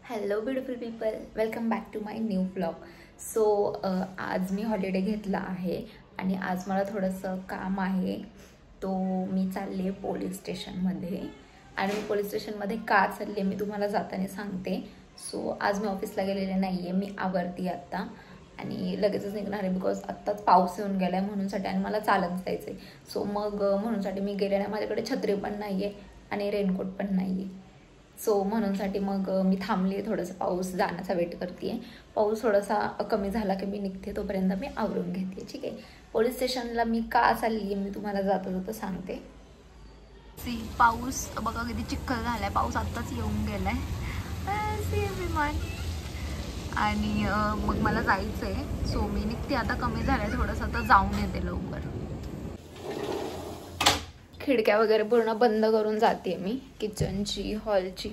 Hello beautiful people, welcome back to my new blog. So आज मी holiday घेतला आहे आणि आज मला थोडंसं काम आहे. तो मी चालले आहे पोलीस स्टेशनमध्ये. आणि पोलीस स्टेशनमध्ये का चालले मी तुम्हाला जाताना सांगते. सो आज मी ऑफिसला गेलेले नाही आहे, मी आवरती आत्ता आणि लगेचच निघणार आहे. बिकॉज आत्ताच पाऊस येऊन गेला आहे म्हणूनसाठी आणि मला चालत जायचं आहे. सो मग म्हणूनसाठी मी गेले नाही. माझ्याकडे छत्री पण नाही आहे आणि रेनकोट पण नाही आहे. सो म्हणूनसाठी मग मी थांबली आहे, थोडंसं पाऊस जाण्याचा वेट करते आहे. पाऊस थोडासा कमी झाला की मी निघते, तोपर्यंत मी आवरून घेते. ठीक आहे. पोलीस स्टेशनला मी का चालली आहे मी तुम्हाला जाता जाता सांगते. पाऊस बघा किती चिखल झालाय. पाऊस आत्ताच येऊन गेलाय विमान आणि मग मला जायचं आहे. सो मी निघते आता. कमी झालंय थोडंसं, तर जाऊन येते लवकर. खिडक्या वगैरे पूर्ण बंद करून जाते मी. किचनची, हॉलची,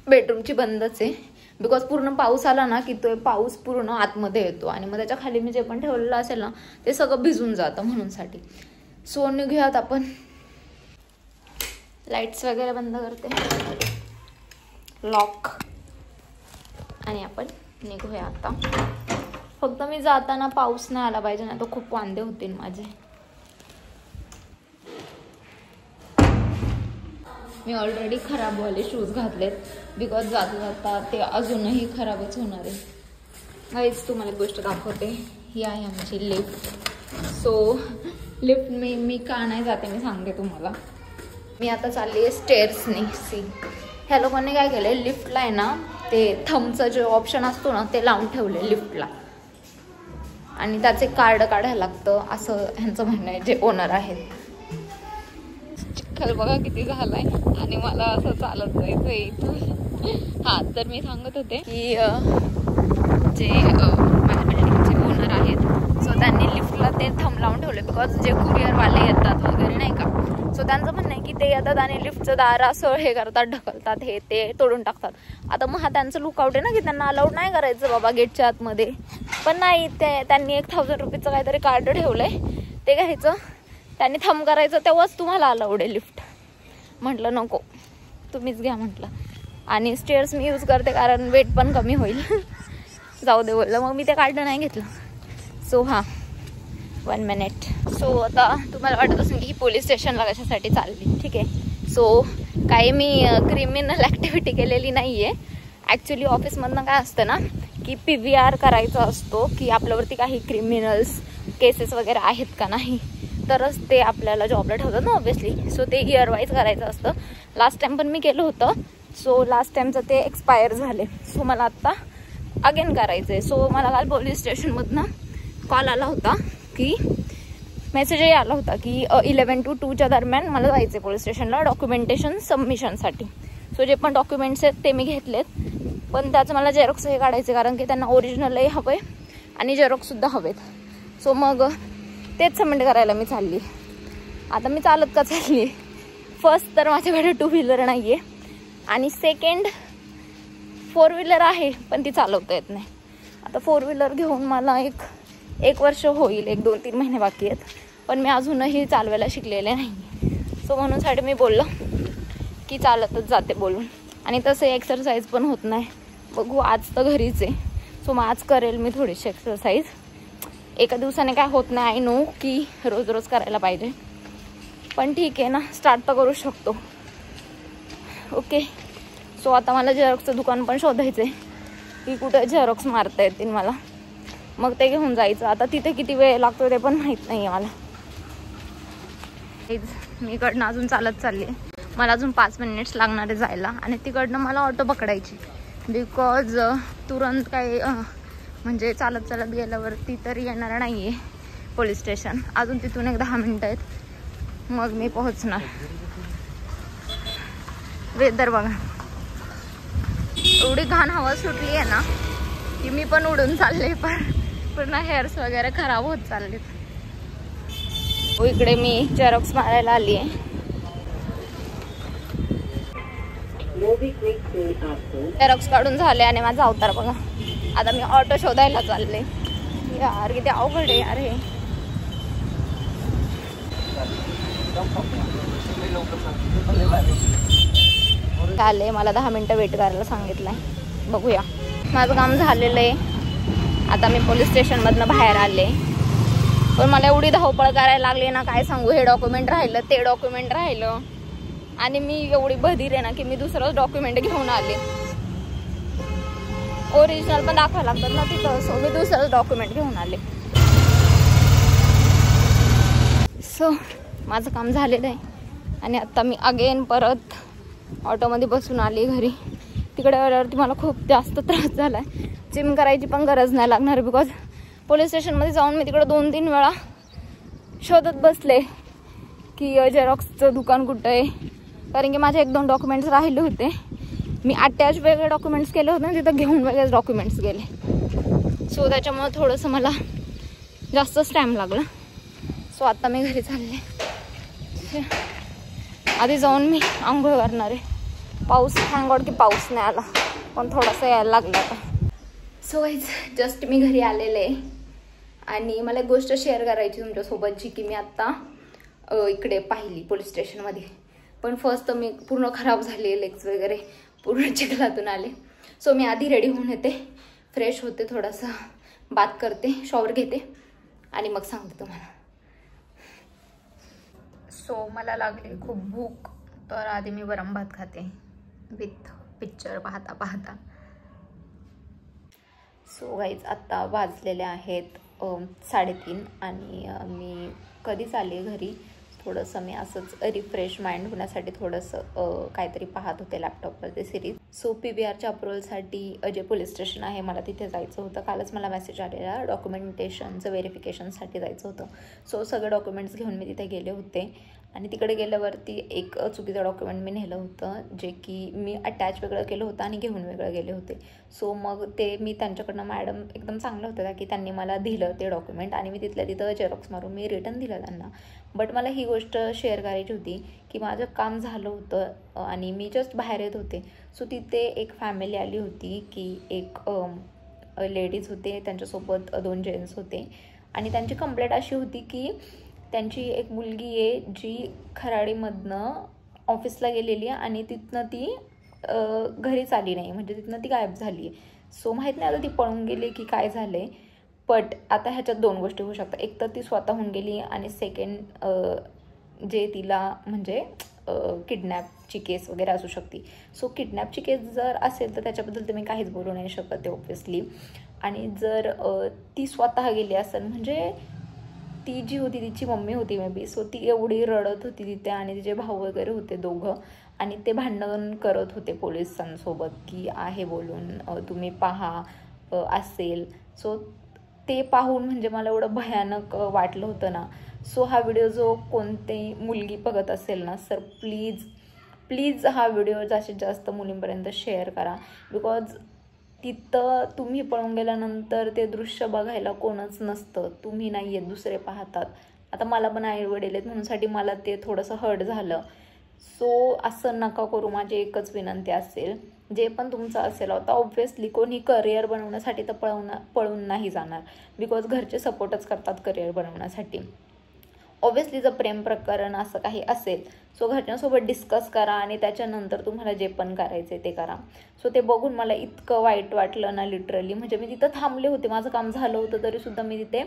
बेडरूमची बंदच आहे. बिकॉज पूर्ण पाऊस आला ना की तो पाऊस पूर्ण आतमध्ये येतो आणि मग त्याच्या खाली मी जे पण ठेवलेलं असेल ना ते सगळं भिजून जातं म्हणूनसाठी. सो निघूयात आपण. लाईट्स वगैरे बंद करते, लॉक, आणि आपण निघूया आता. फक्त मी जाताना पाऊस नाही आला पाहिजे, नाही तर खूप वांदे होतील माझे. मी ऑलरेडी खराबवाले शूज घातलेत बिकॉज जाता जाता ते अजूनही खराबच होणार आहे. गाईज तुम्हाला एक गोष्ट दाखवते. ही आहे आमची लिफ्ट. सो लिफ्ट मी का नाही जाते मी सांगते तुम्हाला. मी आता चालली आहे स्टेअर्सनी. ह्या लोकांनी काय केलं आहे, लिफ्टला आहे ना ते थंबचं जे ऑप्शन असतो ना ते लावून ठेवले लिफ्टला आणि त्याचे कार्ड काढायला लागतं असं ह्यांचं म्हणणं आहे, जे ओनर आहेत. चिखल बघा किती झालाय आणि मला असं चालत जायचं इथून. हा, तर मी सांगत होते की जे माझ्या बिल्डिंगचे ओनर आहेत, सो त्यांनी लिफ्टला ते थंब लावून ठेवले. बिकॉज जे कुरिअरवाले येतात वगैरे नाही का, सो त्यांचं म्हणणं आहे की ते येतात आणि लिफ्टचं दार असं हे करतात, ढकलतात, हे ते तोडून टाकतात. आता मग हा त्यांचं लुकआउट आहे ना की त्यांना अलाउड नाही करायचं बाबा गेटच्या आतमध्ये. पण नाही, त्यांनी 1000 रुपीचं काहीतरी कार्ड ठेवलंय, ते घ्यायचं, त्यांनी थंब करायचं, तेव्हाच तुम्हाला अलाउड आहे लिफ्ट. म्हटलं नको, तुम्हीच घ्या म्हटलं. आणि स्टेअर्स मी यूज करते कारण वेट पण कमी होईल. जाऊ दे बोललं, मग मी ते कार्ड नाही घेतलं. सो हां, 1 मिनिट. सो आता तुम्हाला वाटत असेल की पोलीस स्टेशनला कशासाठी चालली. ठीक आहे. सो काही मी क्रिमिनल ॲक्टिव्हिटी केलेली नाही आहे. ॲक्च्युली ऑफिसमधनं काय असतं ना की PVR करायचा असतो की आपल्यावरती काही क्रिमिनल्स केसेस वगैरे आहेत का नाही, तरच ते आपल्याला जॉबला ठेवतात ना ऑब्व्हियसली. सो ते इयर वाईज करायचं असतं. लास्ट टाइम पण मी केलं होतं. सो लास्ट टाइमचं ते एक्सपायर झाले. सो मला आत्ता अगेन करायचं आहे. सो मला काल पोलीस स्टेशनमधनं कॉल आला होता की मेसेजही आला होता की 11 to 2च्या दरम्यान मला जायचं आहे पोलीस स्टेशनला डॉक्युमेंटेशन सबमिशनसाठी. सो जे पण डॉक्युमेंट्स आहेत ते मी घेतलेत, पण त्याचं मला झेरॉक्स हे काढायचे कारण की त्यांना ओरिजिनलही हवं आहे आणि झेरॉक्ससुद्धा हवेत. सो मग तेच सबमिट करायला मी चालली. आता मी चालत का चालली आहे. फर्स्ट तर माझ्याकडे 2 व्हीलर नाही आहे आणि सेकंड 4 व्हीलर आहे पण ती चालवता येत नाही. आता 4 व्हीलर घेऊन मला एक वर्ष होईल, 1-2-3 महिने बाकी आहेत, पण मी अजूनही चालवायला शिकलेले नाही. सो म्हणूनसाठी मी बोललो की चालतच जाते बोलून. आणि तसं एक्सरसाइज पण होत नाही. बघू, आज तर घरीच आहे. सो मग आज करेल मी थोडीशी एक्सरसाइज. एका दिवसाने काय होत नाही, आय नो की रोज रोज करायला पाहिजे, पण ठीक आहे ना, स्टार्ट तर करू शकतो. ओके. सो आता मला झेरॉक्सचं दुकान पण शोधायचं आहे की कुठे झेरॉक्स मारता येतील मला, मग ते घेऊन जायचं. आता तिथे किती वेळ लागतो ते पण माहीत नाही आहे मला. मी इकडनं अजून चालत चालली आहे. मला अजून 5 मिनिट्स लागणार आहे जायला आणि तिकडनं मला ऑटो पकडायची. बिकॉज तुरंत काही म्हणजे चालत चालत गेल्यावरती तरी येणार नाही आहे पोलीस स्टेशन. अजून तिथून 10 मिनिटं आहेत, मग मी पोहोचणार. वेदर बघा, एवढी घाण हवा सुटली आहे ना की मी पण उडून चालले, पण पूर्ण हेअर्स वगैरे खराब होत चाललेत. इकडे मी झेरॉक्स मारायला आली आहे. झेरॉक्स काढून झाले आणि माझा अवतार बघा. आता मी ऑटो शोधायला चालले. यार किती अवघड आहे यार हे. आले, मला 10 मिनटं वेट करायला सांगितलं आहे. बघूया. माझं काम झालेलं आहे. आता मी पोलीस स्टेशनमधनं बाहेर आले, पण मला एवढी धावपळ करायला लागली ना, काय सांगू. हे डॉक्युमेंट राहिलं, ते डॉक्युमेंट राहिलं, आणि मी एवढी बधीर आहे ना की मी दुसरंच डॉक्युमेंट घेऊन आले. ओरिजिनल पण दाखवायला लागतात ना तिथं, सो मी दुसरंच डॉक्युमेंट घेऊन आले. सो माझं काम झालेलं आहे आणि आता मी अगेन परत ऑटोमध्ये बसून आली घरी. तिकडे आल्यावरती मला खूप जास्त त्रास झाला आहे. जिम करायची पण गरज नाही लागणार, बिकॉज पोलीस स्टेशनमध्ये जाऊन मी तिकडे 2-3 वेळा शोधत बसले की झेरॉक्सचं दुकान कुठं आहे, कारण की माझे 1-2 डॉक्युमेंट्स राहिले होते. मी अटॅच वेगळे डॉक्युमेंट्स केले होते आणि तिथं घेऊन वेगळेच डॉक्युमेंट्स गेले. सो त्याच्यामुळे थोडंसं मला जास्तच टाईम लागला. सो आता मी घरी चालले. आधी जाऊन मी आंघोळ करणार आहे. पाऊस थँक गॉड की पाऊस नाही आला, पण थोडासा यायला लागला आता. सो गाईज जस्ट मी घरी आलेले आहे आणि मला एक गोष्ट शेअर करायची तुमच्यासोबतची की मी आत्ता इकडे पाहिली पोलीस स्टेशनमध्ये. पण फर्स्ट तर मी पूर्ण खराब झाले, लेग्स वगैरे पूर्ण चिखलातून आले. सो मी आधी रेडी होऊन येते, फ्रेश होते, थोडासा बाथ करते, शॉवर घेते आणि मग सांगते तुम्हाला. सो मला लागली खूप भूक, तर आधी मी वरम भात खाते विथ पिक्चर पाहता पाहता. सो गाईज आत्ता वाजलेले आहेत 3:30 आणि मी कधीच आले घरी. थोडंसं मी असंच रिफ्रेश माइंड होण्यासाठी थोडंसं काहीतरी पाहत होते लॅपटॉपवरती सिरीज. सो PVRच्या अप्रुव्हलसाठी जे पोलीस स्टेशन आहे मला तिथे जायचं होतं. कालच मला मेसेज आलेला डॉक्युमेंटेशनचं व्हेरिफिकेशनसाठी जायचं होतं. सो सगळे डॉक्युमेंट्स घेऊन मी तिथे गेले होते आणि तिकडे गेल्यावरती एक चुकीचं डॉक्युमेंट मी नेलं होतं, जे की मी अटॅच वेगळं केलं होतं आणि घेऊन वेगळं गेले होते. सो मग ते मी त्यांच्याकडनं, मॅडम एकदम चांगलं होतं की त्यांनी मला दिलं ते डॉक्युमेंट आणि मी तिथल्या तिथं झेरॉक्स मारून मी रिटर्न दिलं त्यांना. बट मला ही गोष्ट शेअर करायची होती की माझं काम झालं होतं आणि मी जस्ट बाहेर येत होते. सो तिथे एक फॅमिली आली होती की एक लेडीज होते, त्यांच्यासोबत 2 जेंट्स होते आणि त्यांची कंप्लेंट अशी होती की त्यांची एक मुलगी आहे जी खराडीमधनं ऑफिसला गेलेली आहे आणि तिथनं ती घरीच आली नाही, म्हणजे तिथनं ती गायब झाली आहे. सो माहीत नाही आता ती पळून गेली की काय झालं आहे. बट आता ह्याच्यात 2 गोष्टी होऊ शकतात. एक तर ती स्वतःहून गेली आणि सेकंड जे तिला म्हणजे किडनॅपची केस वगैरे असू शकते. सो किडनॅपची केस जर असेल तर त्याच्याबद्दल तुम्ही काहीच बोलू नाही शकत ते ऑब्व्हियसली. आणि जर ती स्वतः गेली असेल, म्हणजे ती जी होती तिची मम्मी होती मे बी, सो ती एवढी रडत होती तिथे आणि तिचे भाऊ वगैरे होते 2 आणि ते भांडण करत होते पोलिसांसोबत की आहे बोलून तुम्ही पहा असेल. सो ते पाहून म्हणजे मला एवढं भयानक वाटलं होतं ना. सो हा व्हिडिओ जो कोणती मुलगी बघत असेल ना, सर प्लीज प्लीज हा व्हिडिओ जास्तीत जास्त मुलींपर्यंत शेअर करा. बिकॉज तिथं तुम्ही पळून गेल्यानंतर ते दृश्य बघायला कोणच नसतं, तुम्ही नाही आहेत, दुसरे पाहतात. आता मला पण आई वडील आहेत म्हणूनसाठी मला ते थोडंसं हर्ट झालं. सो असं नका करू, माझी एकच विनंती असेल. जे पण तुमचं असेल, आता ऑब्व्हियसली कोणी करिअर बनवण्यासाठी तर पळून नाही जाणार, बिकॉज घरचे सपोर्टच करतात करिअर बनवण्यासाठी. ऑब्व्हियसली जर प्रेम प्रकरण असं काही असेल, सो घरच्यांसोबत डिस्कस करा आणि त्याच्यानंतर तुम्हाला जे पण करायचं ते करा. सो ते बघून मला इतकं वाईट वाटलं ना लिटरली. म्हणजे मी तिथं थांबले होते, माझं काम झालं होतं तरीसुद्धा मी तिथे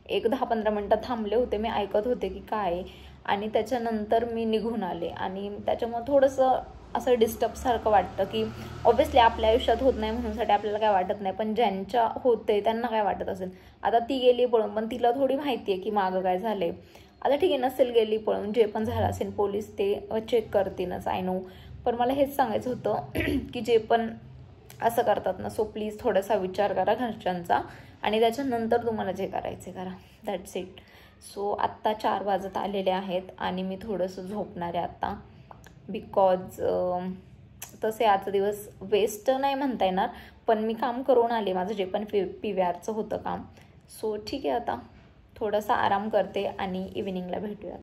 एक 10-15 मिनटं थांबले होते. मी ऐकत होते की काय, आणि त्याच्यानंतर मी निघून आले. आणि त्याच्यामुळे थोडंसं असं डिस्टर्बसारखं वाटतं की ऑब्व्हियसली आपल्या आयुष्यात होत नाही म्हणूनसाठी आपल्याला काय वाटत नाही, पण ज्यांच्या होते त्यांना काय वाटत असेल. आता ती गेली पळून, पण तिला थोडी माहिती आहे की मागं काय झालंय. आता ठीक आहे, नसेल गेली पळून, जे पण झालं असेल पोलीस ते चेक करतीलच, आय नो. पण मला हेच सांगायचं होतं की जे पण असं करतात ना, सो प्लीज थोडासा विचार करा घरच्यांचा आणि त्याच्यानंतर तुम्हाला जे करायचे करा. That's it. सो आत्ता 4 वाजत आलेले आहेत आणि मी थोडंसं झोपणार आहे आता, बिकॉज तसे आजचा दिवस वेस्ट नाही म्हणता येणार, पण मी काम करून आले माझं जे पण PVRचं होतं काम. सो ठीक आहे, आता थोडासा आराम करते आणि इव्हिनिंगला भेटूया.